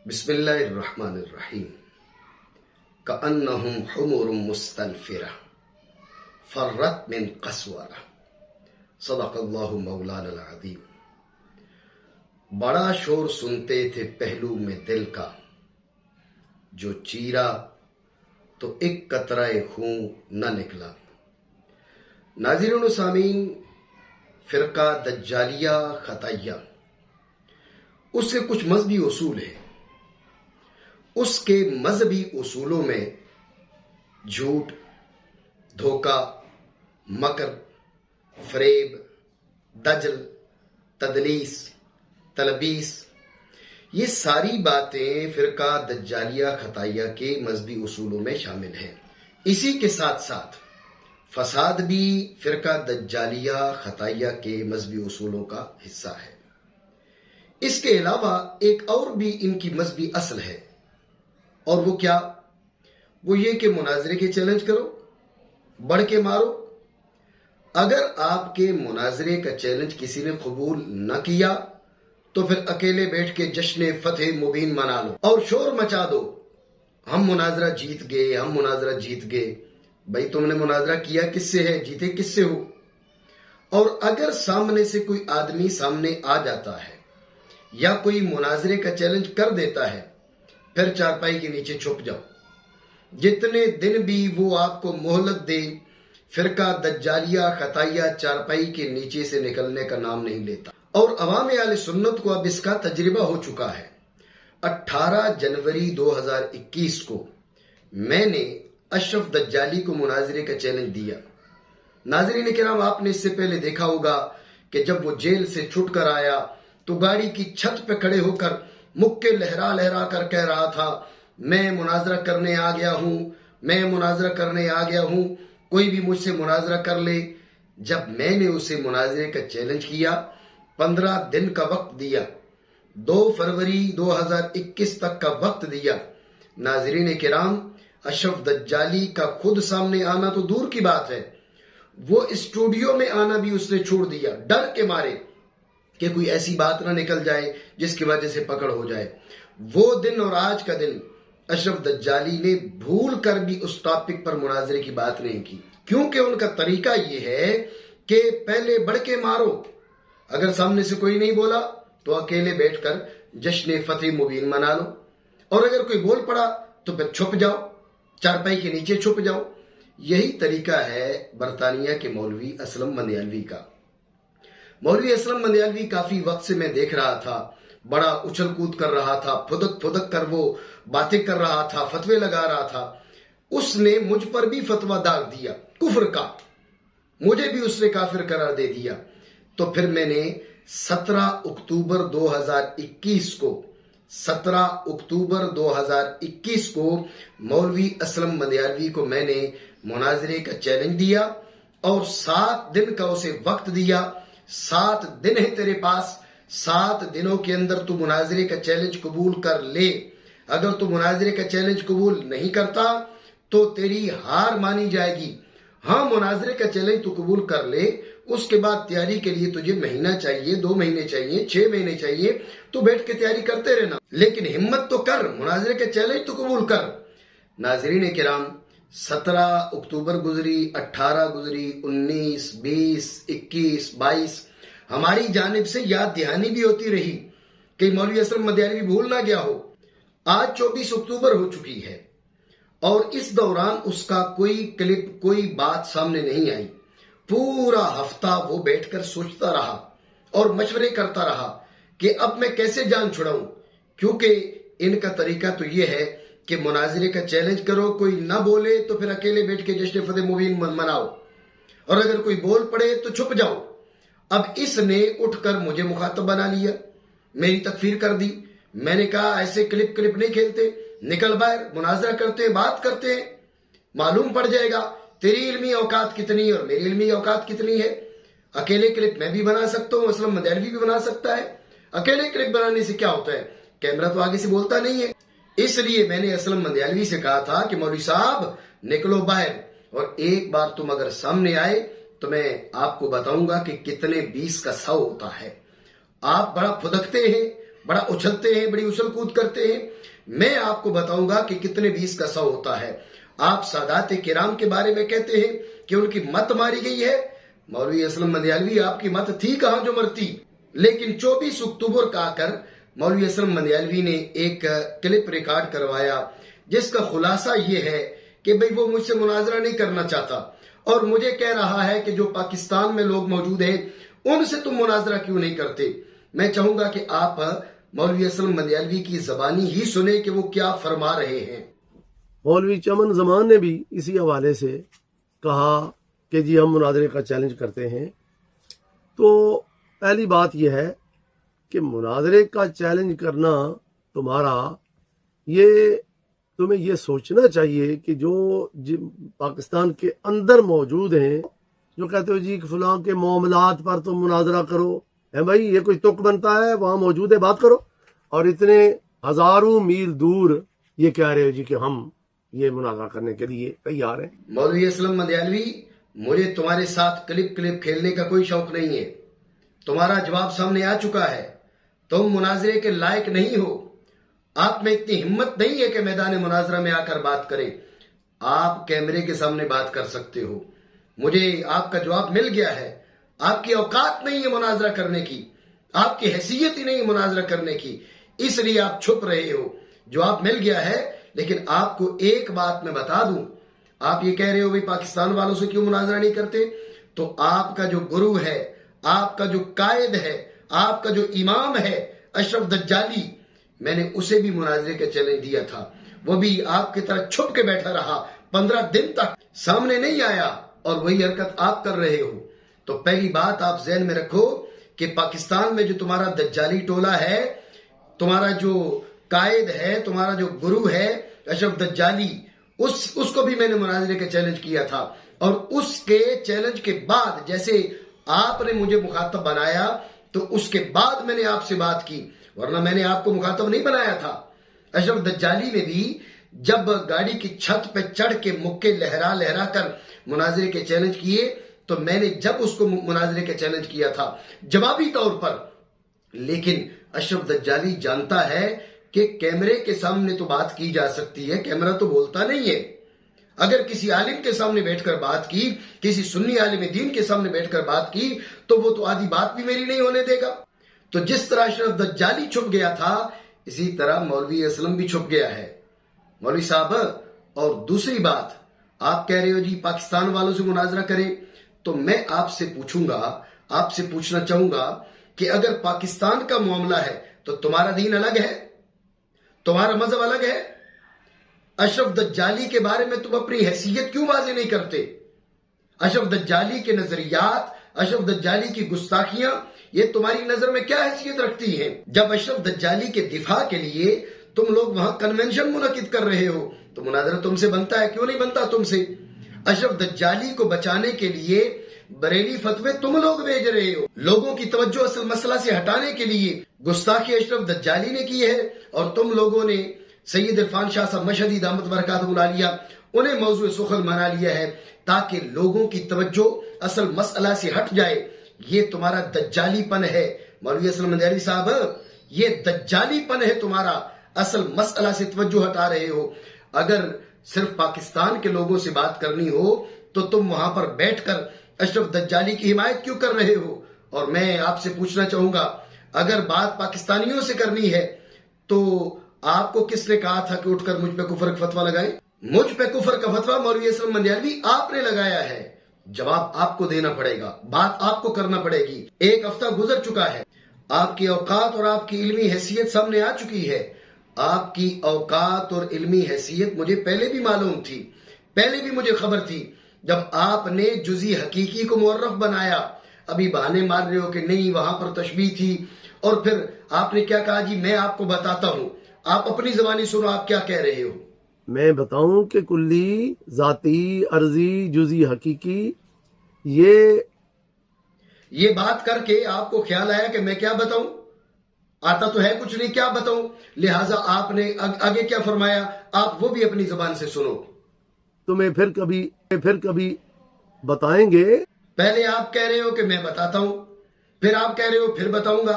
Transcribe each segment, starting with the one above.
بسم اللہ الرحمن الرحیم کأنہم حمر مستنفرہ فرت من قسورہ صدق اللہ مولانا العظیم۔ بڑا شور سنتے تھے پہلو میں دل کا، جو چیرا تو ایک قطرہ خون نہ نکلا۔ ناظرین و سامعین، فرقہ دجالیہ خطائیہ، اس سے کچھ مذہبی اصول ہیں۔ اس کے مذہبی اصولوں میں جھوٹ، دھوکہ، مکر، فریب، دجل، تدلیس، تلبیس، یہ ساری باتیں فرقہ دجالیہ خطائیہ کے مذہبی اصولوں میں شامل ہیں۔ اسی کے ساتھ ساتھ فساد بھی فرقہ دجالیہ خطائیہ کے مذہبی اصولوں کا حصہ ہے۔ اس کے علاوہ ایک اور بھی ان کی مذہبی اصل ہے، اور وہ کیا؟ وہ یہ کہ مناظرے کے چیلنج کرو، بڑھ کے مارو۔ اگر آپ کے مناظرے کا چیلنج کسی نے قبول نہ کیا تو پھر اکیلے بیٹھ کے جشن فتح مبین منا لو اور شور مچا دو، ہم مناظرہ جیت گئے، ہم مناظرہ جیت گئے۔ بھائی تم نے مناظرہ کیا کس سے ہے؟ جیتے کس سے ہو؟ اور اگر سامنے سے کوئی آدمی سامنے آ جاتا ہے یا کوئی مناظرے کا چیلنج کر دیتا ہے، پھر چارپائی کے نیچے چھپ جاؤ۔ جتنے دن بھی وہ آپ کو مہلت دے، فرقہ دجالیہ خطائیہ چارپائی کے نیچے سے نکلنے کا نام نہیں لیتا۔ اور عوام اہل سنت کو اب اس کا تجربہ ہو چکا ہے۔ 18 جنوری 2021 کو میں نے اشرف دجالی کو مناظرے کا چیلنج دیا۔ ناظرین کرام، آپ نے اس سے پہلے دیکھا ہوگا کہ جب وہ جیل سے چھٹ کر آیا تو گاڑی کی چھت پہ کھڑے ہو کر مکے لہرا لہرا کر کہہ رہا تھا، میں مناظرہ کرنے آ گیا ہوں، میں مناظرہ کرنے آ گیا ہوں، کوئی بھی مجھ سے مناظرہ کر لے۔ جب میں نے اسے مناظرے کا چیلنج کیا، 15 دن کا وقت دیا، 2 فروری 2021 تک کا وقت دیا، ناظرین کرام، اشرف دجالی کا خود سامنے آنا تو دور کی بات ہے، وہ اسٹوڈیو میں آنا بھی اس نے چھوڑ دیا، ڈر کے مارے کہ کوئی ایسی بات نہ نکل جائے جس کی وجہ سے پکڑ ہو جائے۔ وہ دن اور آج کا دن اشرف دجالی نے بھول کر بھی اس ٹاپک پر مناظرے کی بات نہیں کی، کیونکہ ان کا طریقہ یہ ہے کہ پہلے بڑھ کے مارو، اگر سامنے سے کوئی نہیں بولا تو اکیلے بیٹھ کر جشن فتح مبین منا لو، اور اگر کوئی بول پڑا تو پھر چھپ جاؤ، چارپائی کے نیچے چھپ جاؤ۔ یہی طریقہ ہے برطانیہ کے مولوی اسلم مندیالوی کا۔ مولوی اسلم مندیالوی کافی وقت سے میں دیکھ رہا تھا، بڑا اچھل کود کر رہا تھا، پھدک پھدک کر وہ باتیں کر رہا تھا، فتوے لگا رہا تھا۔ اس نے مجھ پر بھی فتویٰ داغ دیا کفر کا، مجھے بھی اس نے کافر قرار دے دیا۔ تو پھر میں نے 17 اکتوبر 2021 کو 17 اکتوبر 2021 کو مولوی اسلم مندیالوی کو میں نے مناظرے کا چیلنج دیا اور 7 دن کا اسے وقت دیا۔ 7 دن ہے تیرے پاس، 7 دنوں کے اندر تو مناظرے کا چیلنج قبول کر لے۔ اگر تو مناظرے کا چیلنج قبول نہیں کرتا تو تیری ہار مانی جائے گی۔ ہاں، مناظرے کا چیلنج تو قبول کر لے، اس کے بعد تیاری کے لیے تجھے مہینہ چاہیے، 2 مہینے چاہیے، 6 مہینے چاہیے، تو بیٹھ کے تیاری کرتے رہنا، لیکن ہمت تو کر، مناظرے کا چیلنج تو قبول کر۔ ناظرین کرام، 17 اکتوبر گزری، 18 گزری، 19، 20، 21، 22، ہماری جانب سے یاد دہانی بھی ہوتی رہی کہ مولوی اسلم مندیالوی بھول نہ گیا ہو۔ آج 24 اکتوبر ہو چکی ہے اور اس دوران اس کا کوئی کلپ، کوئی بات سامنے نہیں آئی۔ پورا ہفتہ وہ بیٹھ کر سوچتا رہا اور مشورے کرتا رہا کہ اب میں کیسے جان چھڑاؤں، کیونکہ ان کا طریقہ تو یہ ہے کہ مناظرے کا چیلنج کرو، کوئی نہ بولے تو پھر اکیلے بیٹھ کے جشن فتح مبین مناؤ، اور اگر کوئی بول پڑے تو چھپ جاؤ۔ اب اس نے اٹھ کر مجھے مخاطب بنا لیا، میری تکفیر کر دی۔ میں نے کہا ایسے کلپ نہیں کھیلتے، نکل باہر، مناظرہ کرتے ہیں، بات کرتے ہیں، معلوم پڑ جائے گا تیری علمی اوقات کتنی اور میری علمی اوقات کتنی ہے۔ اکیلے کلپ میں بھی بنا سکتا ہوں، اسلم مندیالوی بھی بنا سکتا ہے۔ اکیلے کلپ بنانے سے کیا ہوتا ہے؟ کیمرہ تو آگے سے بولتا نہیں ہے۔ اس لیے میں نے اسلم مندیالوی سے کہا تھا کہ مولوی صاحب نکلو باہر، اور ایک بار تم اگر سامنے آئے تو میں آپ کو بتاؤں گا کہ کتنے 20 کا 100 ہوتا ہے۔ آپ بڑا پھدکتے ہیں، بڑا اچھلتے ہیں, بڑی اچھل کود کرتے ہیں. میں آپ کو بتاؤں گا کہ کتنے 20 کا 100 ہوتا ہے. آپ سادات کرام کے بارے میں کہتے ہیں کہ ان کی مت ماری گئی ہے. مولوی اسلم مندیالوی, آپ کی مت تھی کہاں جو مرتی؟ لیکن 24 اکتوبر کا آ کر مولوی اسلم مندیالوی نے ایک کلپ ریکارڈ کروایا جس کا خلاصہ یہ ہے کہ بھئی وہ مجھ سے مناظرہ نہیں کرنا چاہتا اور مجھے کہہ رہا ہے کہ جو پاکستان میں لوگ موجود ہیں ان سے تم مناظرہ کیوں نہیں کرتے. میں چاہوں گا کہ آپ مولوی اسلم مندیالوی کی زبانی ہی سنیں کہ وہ کیا فرما رہے ہیں. مولوی چمن زمان نے بھی اسی حوالے سے کہا کہ جی ہم مناظرے کا چیلنج کرتے ہیں. تو پہلی بات یہ ہے کہ مناظرے کا چیلنج کرنا تمہارا, یہ تمہیں یہ سوچنا چاہیے کہ جو پاکستان کے اندر موجود ہیں جو کہتے ہو جی فلاں کے معاملات پر تم مناظرہ کرو, ہے بھائی یہ کوئی تک بنتا ہے؟ وہاں موجود ہے, بات کرو. اور اتنے ہزاروں میل دور یہ کہہ رہے ہو جی کہ ہم یہ مناظرہ کرنے کے لیے تیار ہیں. مولوی اسلم مندیالوی, مجھے تمہارے ساتھ کلپ کھیلنے کا کوئی شوق نہیں ہے. تمہارا جواب سامنے آ چکا ہے. تم مناظرے کے لائق نہیں ہو. آپ میں اتنی ہمت نہیں ہے کہ میدان مناظرہ میں آ کر بات کریں. آپ کیمرے کے سامنے بات کر سکتے ہو. مجھے آپ کا جواب مل گیا ہے. آپ کی اوقات نہیں ہے مناظرہ کرنے کی, آپ کی حیثیت ہی نہیں مناظرہ کرنے کی, اس لیے آپ چھپ رہے ہو. جواب مل گیا ہے. لیکن آپ کو ایک بات میں بتا دوں, آپ یہ کہہ رہے ہو بھی پاکستان والوں سے کیوں مناظرہ نہیں کرتے, تو آپ کا جو گرو ہے, آپ کا جو قائد ہے, آپ کا جو امام ہے اشرف دجالی, میں نے اسے بھی مناظرے کا چیلنج دیا تھا. وہ بھی آپ کی طرح چھپ کے بیٹھا رہا, 15 دن تک سامنے نہیں آیا, اور وہی حرکت آپ کر رہے ہو. تو پہلی بات آپ ذہن میں رکھو کہ پاکستان میں جو تمہارا دجالی ٹولہ ہے, تمہارا جو قائد ہے, تمہارا جو گرو ہے اشرف دجالی, اس کو بھی میں نے مناظرے کا چیلنج کیا تھا. اور اس کے چیلنج کے بعد جیسے آپ نے مجھے مخاطب بنایا تو اس کے بعد میں نے آپ سے بات کی, ورنہ میں نے آپ کو مخاطب نہیں بنایا تھا. اشرف دجالی نے بھی جب گاڑی کی چھت پہ چڑھ کے مکے لہرا لہرا کر مناظرے کے چیلنج کیے تو میں نے جب اس کو مناظرے کا چیلنج کیا تھا جوابی طور پر. لیکن اشرف دجالی جانتا ہے کہ کیمرے کے سامنے تو بات کی جا سکتی ہے, کیمرہ تو بولتا نہیں ہے. اگر کسی عالم کے سامنے بیٹھ کر بات کی, کسی سنی عالم دین کے سامنے بیٹھ کر بات کی, تو وہ تو آدھی بات بھی میری نہیں ہونے دے گا. تو جس طرح اشرف دجالی چھپ گیا تھا, اسی طرح مولوی اسلم بھی چھپ گیا ہے. مولوی صاحب, اور دوسری بات, آپ کہہ رہے ہو جی پاکستان والوں سے مناظرہ کریں, تو میں آپ سے پوچھوں گا, آپ سے پوچھنا چاہوں گا کہ اگر پاکستان کا معاملہ ہے تو تمہارا دین الگ ہے, تمہارا مذہب الگ ہے. اشرف دجالی کے بارے میں تم اپنی حیثیت کیوں واضح نہیں کرتے؟ اشرف دجالی کے نظریات, اشرف دجالی کی گستاخیاں, یہ تمہاری نظر میں کیا حیثیت رکھتی ہیں؟ جب اشرف دجالی کے دفاع کے لیے تم لوگ وہاں کنونشن منعقد کر رہے ہو تو مناظرہ تم سے بنتا ہے, کیوں نہیں بنتا تم سے؟ اشرف دجالی کو بچانے کے لیے بریلی فتوے تم لوگ بھیج رہے ہو. لوگوں کی توجہ اصل مسئلہ سے ہٹانے کے لیے گستاخی اشرف دجالی نے کی ہے, اور تم لوگوں نے سید عرفان شاہ صاحب مشہدی دامت برکاتہ العالیہ انہیں موضوع سخن بنا لیا ہے تاکہ لوگوں کی توجہ اصل مسئلہ سے ہٹ جائے. یہ تمہارا دجالی پن ہے مولوی اسلم مندیالوی صاحب, یہ دجالی پن ہے تمہارا. اصل مسئلہ سے توجہ ہٹا رہے ہو. اگر صرف پاکستان کے لوگوں سے بات کرنی ہو تو تم وہاں پر بیٹھ کر اشرف دجالی کی حمایت کیوں کر رہے ہو؟ اور میں آپ سے پوچھنا چاہوں گا, اگر بات پاکستانیوں سے کرنی ہے تو آپ کو کس نے کہا تھا کہ اٹھ کر مجھ پہ کفر کا فتویٰ لگائیں؟ مجھ پہ کفر کا فتویٰ مولوی اسلم مندیالوی آپ نے لگایا ہے. جواب آپ کو دینا پڑے گا, بات آپ کو کرنا پڑے گی. 1 ہفتہ گزر چکا ہے, آپ کی اوقات اور آپ کی علمی حیثیت سامنے آ چکی ہے. آپ کی اوقات اور علمی حیثیت مجھے پہلے بھی معلوم تھی, پہلے بھی مجھے خبر تھی. جب آپ نے جزی حقیقی کو معرف بنایا, ابھی بہانے مار رہے ہو کہ نہیں وہاں پر تشبیہ تھی, اور پھر آپ نے کیا کہا جی میں آپ کو بتاتا ہوں. آپ اپنی زبانی سنو, آپ کیا کہہ رہے ہو. میں بتاؤں کہ کلی, ذاتی, عرضی, جزی حقیقی, یہ بات کر کے آپ کو خیال آیا کہ میں کیا بتاؤں؟ آتا تو ہے کچھ نہیں, کیا بتاؤں. لہٰذا آپ نے آگے کیا فرمایا, آپ وہ بھی اپنی زبان سے سنو. تمہیں پھر کبھی بتائیں گے. پہلے آپ کہہ رہے ہو کہ میں بتاتا ہوں, پھر آپ کہہ رہے ہو پھر بتاؤں گا.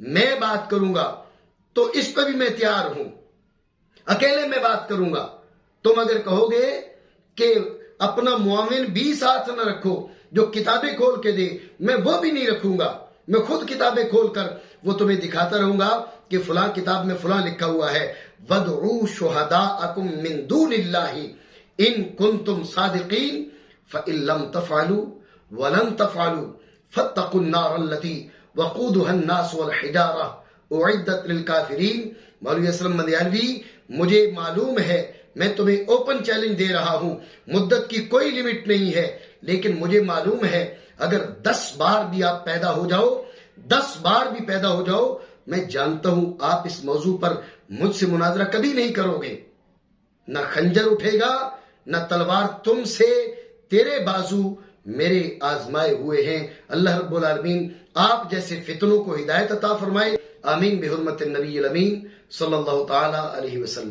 میں بات کروں گا تو اس پہ بھی میں تیار ہوں، اکیلے میں بات کروں گا۔ تم اگر کہو گے کہ اپنا معاون بھی ساتھ نہ رکھو جو کتابیں کھول کے دے، میں وہ بھی نہیں رکھوں گا، میں خود کتابیں کھول کر وہ تمہیں دکھاتا رہوں گا کہ فلاں کتاب میں فلاں لکھا ہوا ہے، وَادْعُوا شُهَدَاءَكُم مِّن دُونِ اللَّهِ إِن كُنتُمْ صَادِقِينَ فَإِن لَّمْ تَفْعَلُوا وَلَن تَفْعَلُوا فَاتَّقُوا النَّارَ الَّتِي وَقُودُهَا النَّاسُ وَالْحِجَارَةُ أُعِدَّتْ لِلْكَافِرِينَ۔ مولوی اسلم مندیالوی، مجھے معلوم ہے، میں تمہیں اوپن چیلنج دے رہا ہوں، مدت کی کوئی لیمٹ نہیں ہے، لیکن مجھے معلوم ہے اگر 10 بار بھی آپ پیدا ہو جاؤ، 10 بار بھی پیدا ہو جاؤ، میں جانتا ہوں آپ اس موضوع پر مجھ سے مناظرہ کبھی نہیں کرو گے، نہ خنجر اٹھے گا نہ تلوار تم سے، تیرے بازو میرے آزمائے ہوئے ہیں۔ اللہ رب العالمین آپ جیسے فتنوں کو ہدایت عطا فرمائے، آمین بحرمت النبی الامین صلی اللہ تعالی علیہ وسلم۔